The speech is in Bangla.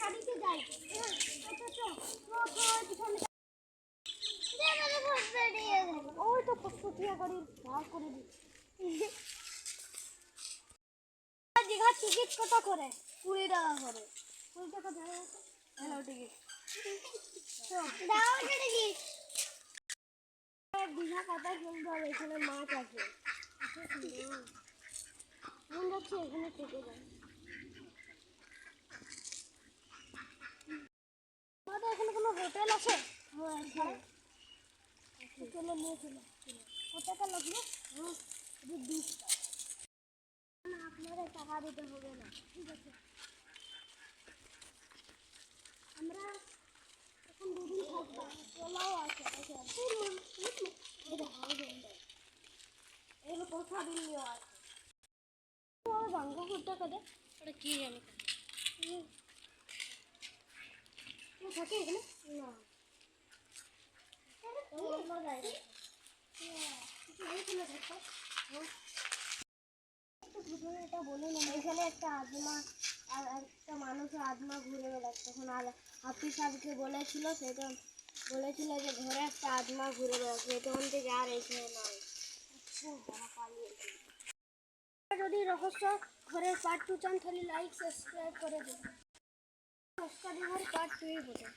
গাড়িতে যাই। ওই তো ফুটিয়া গাড়ি ভাগ করে দিই। দীঘা টিকিট কত করে? 20 টাকা করে। 20 টাকা দেওয়া আছে। Hello ticket. দাও টিকিট। দীঘা কাটায় কিন্তু এখানে মাছ আছে। মন যাচ্ছে এখানে থেকে যাই। আমাদের এখানে কোনো হোটেল আছে? হ্যাঁ, হোটেলে নিয়েছিল। কত টাকা লাগলো? 20 টাকা। না, আপনাদের টাকা দিতে হবে না। ঠিক আছে, আমরা এখন 2 দিন থাকবো। পোলাও আছে, এর কথা দিলেও আছে। বাংলা ফুটটা কদে ওটা কি জানি থাকে এখানে না এটা বলে না। এখানে একটা আত্মা আর একটা মানুষের আত্মা ঘুরে বেড়াচ্ছে। তখন হাফিজ সাহেবকে বলেছিল, সেটা বলেছিল যে ঘরে একটা আত্মা ঘুরে বেড়াচ্ছে, তখন থেকে আর এখানে নয়। যদি রহস্য ঘরের পার্ট 2 চান তাহলে লাইক সাবস্ক্রাইব করে দেবেন। পার্ট 2 বটে।